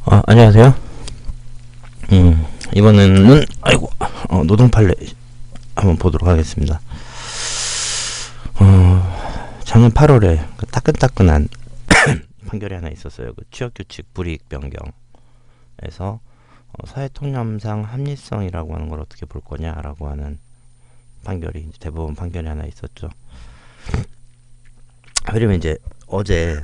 안녕하세요. 이번에는 노동 판례 한번 보도록 하겠습니다. 작년 8월에 그 따끈따끈한 판결이 하나 있었어요. 그 취업규칙 불이익 변경에서 사회통념상 합리성이라고 하는 걸 어떻게 볼 거냐라고 하는 판결이, 대법원 판결이 하나 있었죠. 왜냐면 이제 어제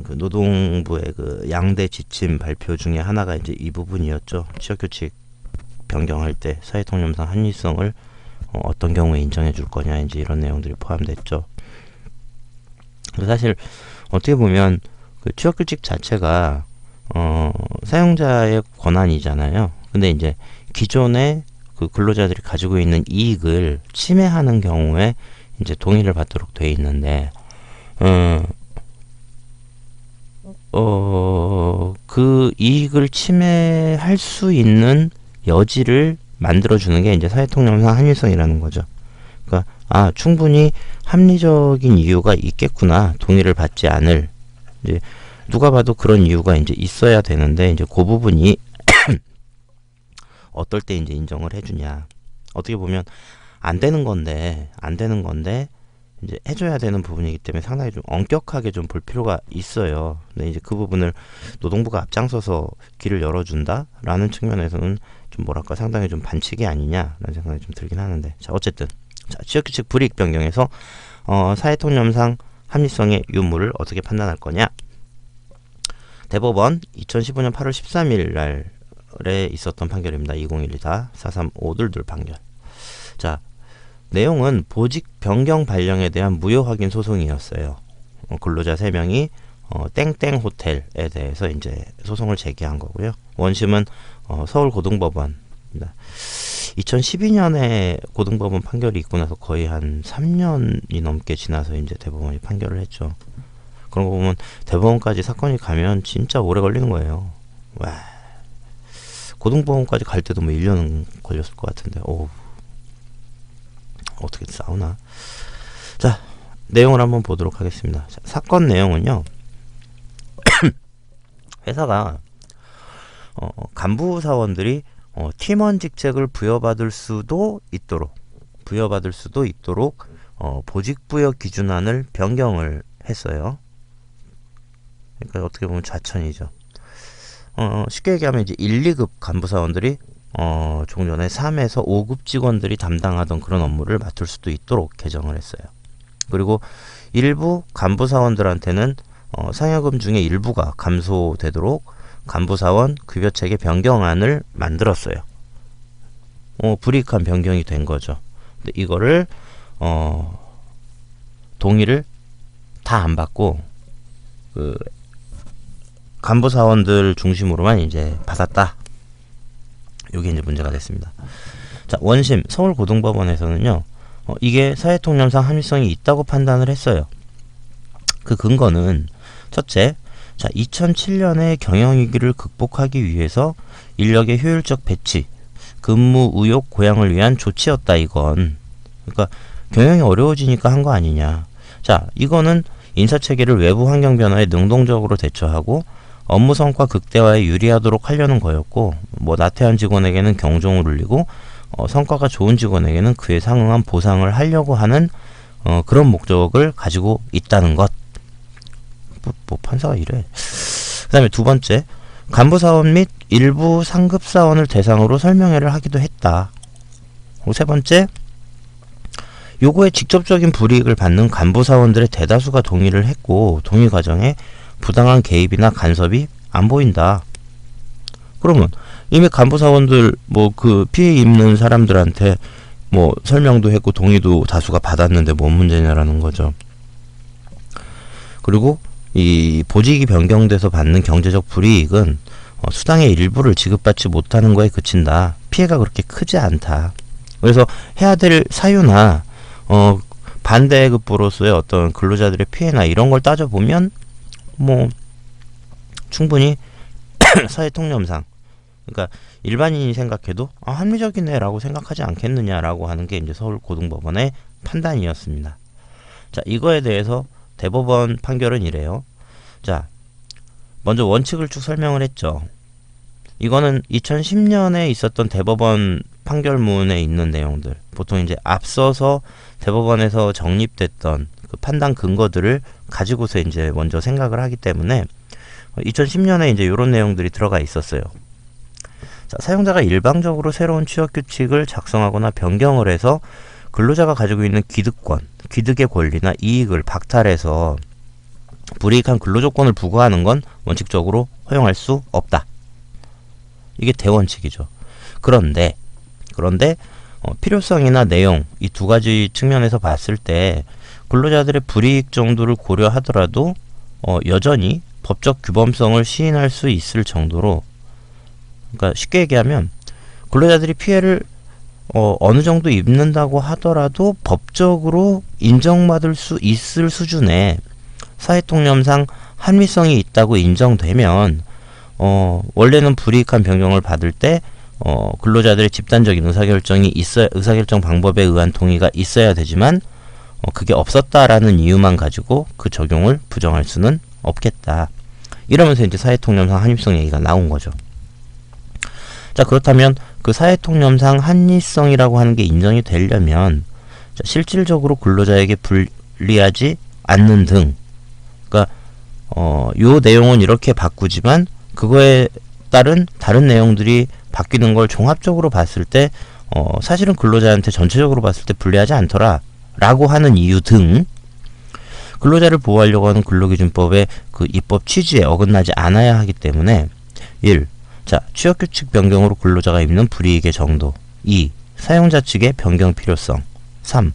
그 노동부의 그 양대 지침 발표 중에 하나가 이제 이 부분이었죠. 취업규칙 변경할 때 사회통념상 합리성을 어떤 경우에 인정해 줄 거냐, 이제 이런 내용들이 포함됐죠. 사실 어떻게 보면 그 취업규칙 자체가 사용자의 권한이잖아요. 근데 이제 기존의 그 근로자들이 가지고 있는 이익을 침해하는 경우에 이제 동의를 받도록 돼 있는데, 그 이익을 침해할 수 있는 여지를 만들어주는 게 이제 사회통념상 합리성이라는 거죠. 그러니까 충분히 합리적인 이유가 있겠구나, 동의를 받지 않을. 이제 누가 봐도 그런 이유가 이제 있어야 되는데, 이제 그 부분이 어떨 때 이제 인정을 해주냐. 어떻게 보면 안 되는 건데 이제 해줘야 되는 부분이기 때문에 상당히 좀 엄격하게 좀 볼 필요가 있어요. 근데 이제 그 부분을 노동부가 앞장서서 길을 열어준다라는 측면에서는 좀 뭐랄까 상당히 좀 반칙이 아니냐라는 생각이 좀 들긴 하는데, 자 어쨌든 취업규칙 불이익 변경에서 사회통념상 합리성의 유무를 어떻게 판단할 거냐. 대법원 2015년 8월 13일 날에 있었던 판결입니다. 2012-435222 판결. 자, 내용은 보직 변경 발령에 대한 무효 확인 소송이었어요. 근로자 3명이 땡땡 호텔에 대해서 이제 소송을 제기한 거고요. 원심은 서울고등법원입니다. 2012년에 고등법원 판결이 있고 나서 거의 한 3년이 넘게 지나서 이제 대법원이 판결을 했죠. 그런 거 보면 대법원까지 사건이 가면 진짜 오래 걸리는 거예요. 와, 고등법원까지 갈 때도 뭐 1년 걸렸을 것 같은데, 어떻게 싸우나. 자, 내용을 한번 보도록 하겠습니다. 자, 사건 내용은요, 회사가 간부 사원들이 팀원 직책을 부여받을 수도 있도록 보직부여 기준안을 변경을 했어요. 그러니까 어떻게 보면 좌천이죠. 쉽게 얘기하면 이제 1, 2급 간부 사원들이 종전에 3에서 5급 직원들이 담당하던 그런 업무를 맡을 수도 있도록 개정을 했어요. 그리고 일부 간부 사원들한테는 상여금 중에 일부가 감소되도록 간부사원 급여체계 변경안을 만들었어요. 불이익한 변경이 된 거죠. 근데 이거를 동의를 다 안 받고 그 간부사원들 중심으로만 이제 받았다. 이게 이제 문제가 됐습니다. 자, 원심 서울고등법원에서는요, 이게 사회통념상 합리성이 있다고 판단을 했어요. 그 근거는 첫째, 자, 2007년에 경영위기를 극복하기 위해서 인력의 효율적 배치, 근무 의욕 고양을 위한 조치였다, 이건. 그러니까 경영이 어려워지니까 한 거 아니냐. 자, 이거는 인사체계를 외부 환경 변화에 능동적으로 대처하고 업무 성과 극대화에 유리하도록 하려는 거였고, 뭐 나태한 직원에게는 경종을 울리고 성과가 좋은 직원에게는 그에 상응한 보상을 하려고 하는 그런 목적을 가지고 있다는 것. 뭐 판사가 이래. 그 다음에 두 번째, 간부사원 및 일부 상급사원을 대상으로 설명회를 하기도 했다. 세 번째, 요거에 직접적인 불이익을 받는 간부사원들의 대다수가 동의를 했고, 동의 과정에 부당한 개입이나 간섭이 안 보인다. 그러면 이미 간부사원들 뭐 그 피해 입는 사람들한테 뭐 설명도 했고 동의도 다수가 받았는데 뭔 문제냐라는 거죠. 그리고 이 보직이 변경돼서 받는 경제적 불이익은 수당의 일부를 지급받지 못하는 거에 그친다. 피해가 그렇게 크지 않다. 그래서 해야 될 사유나 반대급부로서의 어떤 근로자들의 피해나 이런 걸 따져보면 뭐 충분히 사회통념상, 그러니까 일반인이 생각해도 합리적이네 라고 생각하지 않겠느냐라고 하는 게 이제 서울고등법원의 판단이었습니다. 자, 이거에 대해서 대법원 판결은 이래요. 자, 먼저 원칙을 쭉 설명을 했죠. 이거는 2010년에 있었던 대법원 판결문에 있는 내용들, 보통 이제 앞서서 대법원에서 정립됐던 그 판단 근거들을 가지고서 이제 먼저 생각을 하기 때문에 2010년에 이제 이런 내용들이 들어가 있었어요. 자, 사용자가 일방적으로 새로운 취업 규칙을 작성하거나 변경을 해서 근로자가 가지고 있는 기득권, 기득의 권리나 이익을 박탈해서 불이익한 근로조건을 부과하는 건 원칙적으로 허용할 수 없다. 이게 대원칙이죠. 그런데 필요성이나 내용 이 두 가지 측면에서 봤을 때 근로자들의 불이익 정도를 고려하더라도 여전히 법적 규범성을 시인할 수 있을 정도로, 그러니까 쉽게 얘기하면 근로자들이 피해를 어느 정도 입는다고 하더라도 법적으로 인정받을 수 있을 수준의 사회통념상 합리성이 있다고 인정되면 원래는 불이익한 변경을 받을 때 근로자들의 집단적인 의사결정 방법에 의한 동의가 있어야 되지만 그게 없었다라는 이유만 가지고 그 적용을 부정할 수는 없겠다. 이러면서 이제 사회통념상 합리성 얘기가 나온 거죠. 자, 그렇다면 그 사회통념상 합리성이라고 하는 게 인정이 되려면 실질적으로 근로자에게 불리하지 않는 등, 그러니까 요 내용은 이렇게 바꾸지만 그거에 따른 다른 내용들이 바뀌는 걸 종합적으로 봤을 때 사실은 근로자한테 전체적으로 봤을 때 불리하지 않더라 라고 하는 이유 등 근로자를 보호하려고 하는 근로기준법의 그 입법 취지에 어긋나지 않아야 하기 때문에 1. 자, 취업규칙 변경으로 근로자가 입는 불이익의 정도. 2. 사용자 측의 변경 필요성. 3.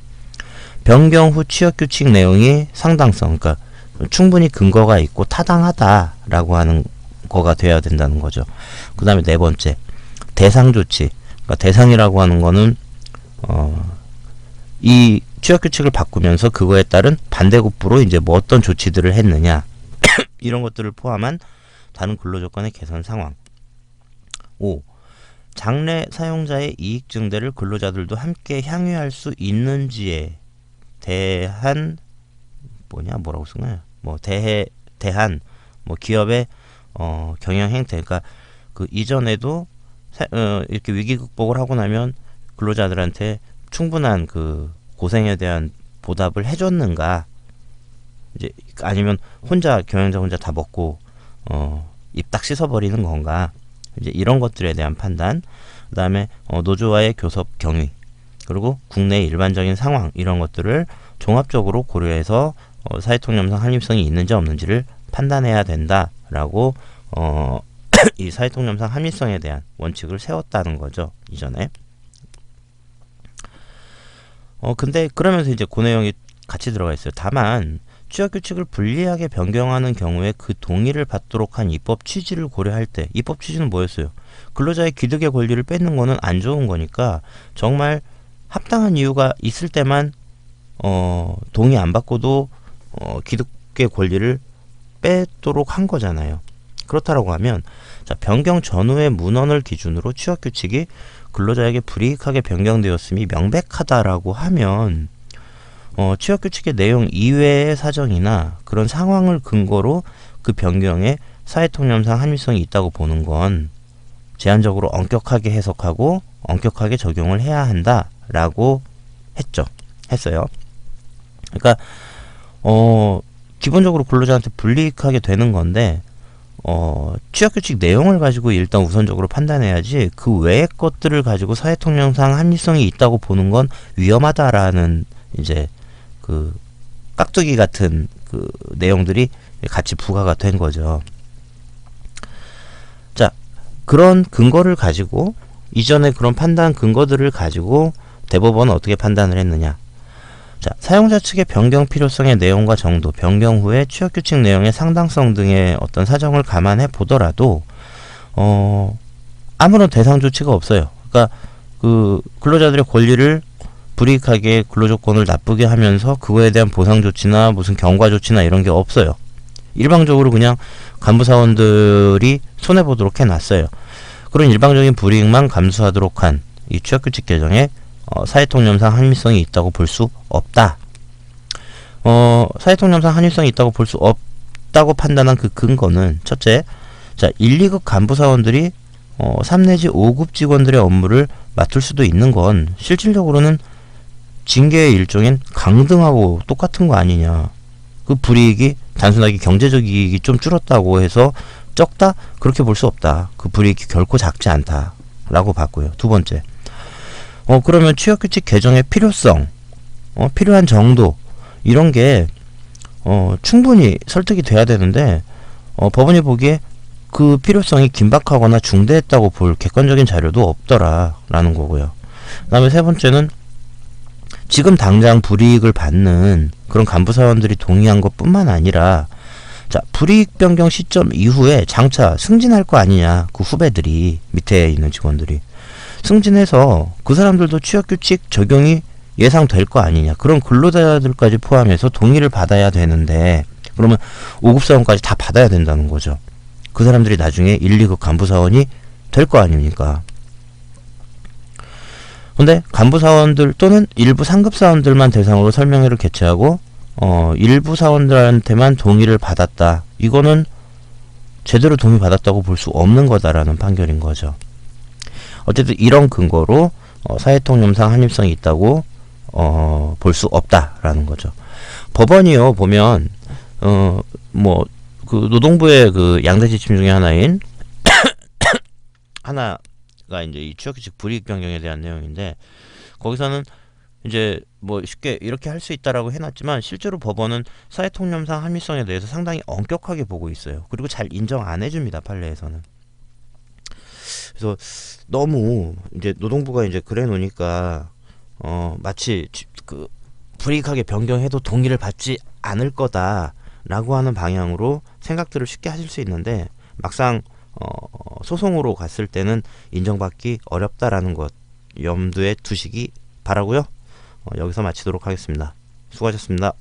변경 후 취업규칙 내용이 상당성, 그러니까 충분히 근거가 있고 타당하다라고 하는 거가 돼야 된다는 거죠. 그 다음에 네 번째, 대상 조치. 그러니까 대상이라고 하는 거는 이 취업규칙을 바꾸면서 그거에 따른 반대급부로 이제 뭐 어떤 조치들을 했느냐 이런 것들을 포함한 다른 근로조건의 개선 상황. 5. 장래 사용자의 이익 증대를 근로자들도 함께 향유할 수 있는지에 대한 뭐라고 쓴 거야? 대한 기업의 경영 행태. 그러니까 그 이전에도 이렇게 위기 극복을 하고 나면 근로자들한테 충분한 그 고생에 대한 보답을 해줬는가? 이제 아니면 경영자 혼자 다 먹고 입 딱 씻어버리는 건가? 이제 이런 것들에 대한 판단. 그다음에 노조와의 교섭 경위, 그리고 국내의 일반적인 상황, 이런 것들을 종합적으로 고려해서 사회통념상 합리성이 있는지 없는지를 판단해야 된다라고 이 사회통념상 합리성에 대한 원칙을 세웠다는 거죠, 이전에. 근데 그러면서 이제 그 내용이 같이 들어가 있어요. 다만 취업규칙을 불리하게 변경하는 경우에 그 동의를 받도록 한 입법 취지를 고려할 때, 입법 취지는 뭐였어요? 근로자의 기득의 권리를 뺏는 거는 안 좋은 거니까 정말 합당한 이유가 있을 때만 동의 안 받고도 기득의 권리를 뺏도록 한 거잖아요. 그렇다라고 하면, 자, 변경 전후의 문헌을 기준으로 취업규칙이 근로자에게 불이익하게 변경되었음이 명백하다라고 하면 취업규칙의 내용 이외의 사정이나 그런 상황을 근거로 그 변경에 사회통념상 합리성이 있다고 보는 건 제한적으로 엄격하게 해석하고 엄격하게 적용을 해야 한다라고 했어요. 그러니까 기본적으로 근로자한테 불이익하게 되는 건데 취업규칙 내용을 가지고 일단 우선적으로 판단해야지 그 외의 것들을 가지고 사회통념상 합리성이 있다고 보는 건 위험하다라는 이제 그 깍두기 같은 그 내용들이 같이 부과가 된 거죠. 자, 그런 근거를 가지고, 이전에 그런 판단 근거들을 가지고 대법원은 어떻게 판단을 했느냐. 자, 사용자 측의 변경 필요성의 내용과 정도, 변경 후에 취업규칙 내용의 상당성 등의 어떤 사정을 감안해 보더라도 아무런 대상 조치가 없어요. 그러니까 그 근로자들의 권리를 불이익하게 근로조건을 나쁘게 하면서 그거에 대한 보상 조치나 무슨 경과 조치나 이런 게 없어요. 일방적으로 그냥 간부사원들이 손해보도록 해놨어요. 그런 일방적인 불이익만 감수하도록 한 이 취업규칙 개정에 사회통념상 합리성이 있다고 볼 수 없다. 사회통념상 합리성이 있다고 볼 수 있다고 판단한 그 근거는 첫째, 자 1, 2급 간부 사원들이 3 내지 5급 직원들의 업무를 맡을 수도 있는 건 실질적으로는 징계의 일종인 강등하고 똑같은 거 아니냐. 그 불이익이 단순하게 경제적 이익이 좀 줄었다고 해서 적다? 그렇게 볼 수 없다. 그 불이익이 결코 작지 않다 라고 봤고요. 두 번째, 그러면 취업규칙 개정의 필요성, 필요한 정도, 이런 게 충분히 설득이 돼야 되는데 법원이 보기에 그 필요성이 긴박하거나 중대했다고 볼 객관적인 자료도 없더라 라는 거고요. 그 다음에 세 번째는 지금 당장 불이익을 받는 그런 간부사원들이 동의한 것 뿐만 아니라, 자 불이익 변경 시점 이후에 장차 승진할 거 아니냐. 그 후배들이, 밑에 있는 직원들이 승진해서 그 사람들도 취업규칙 적용이 예상될 거 아니냐. 그런 근로자들까지 포함해서 동의를 받아야 되는데, 그러면 5급 사원까지 다 받아야 된다는 거죠. 그 사람들이 나중에 1, 2급 간부사원이 될 거 아닙니까? 근데 간부사원들 또는 일부 상급 사원들만 대상으로 설명회를 개최하고 일부 사원들한테만 동의를 받았다. 이거는 제대로 동의 받았다고 볼 수 없는 거다라는 판결인 거죠. 어쨌든 이런 근거로 사회통념상 합리성이 있다고 볼 수 없다라는 거죠. 법원이요 보면 그 노동부의 그 양대 지침 중에 하나인 하나가 이제 이 취업규칙 불이익 변경에 대한 내용인데, 거기서는 이제 뭐 쉽게 이렇게 할 수 있다라고 해놨지만 실제로 법원은 사회통념상 합리성에 대해서 상당히 엄격하게 보고 있어요. 그리고 잘 인정 안 해줍니다, 판례에서는. 그래서 너무 이제 노동부가 이제 그래 놓으니까 마치 그 불이익하게 변경해도 동의를 받지 않을 거다라고 하는 방향으로 생각들을 쉽게 하실 수 있는데, 막상 소송으로 갔을 때는 인정받기 어렵다라는 것 염두에 두시기 바라고요. 여기서 마치도록 하겠습니다. 수고하셨습니다.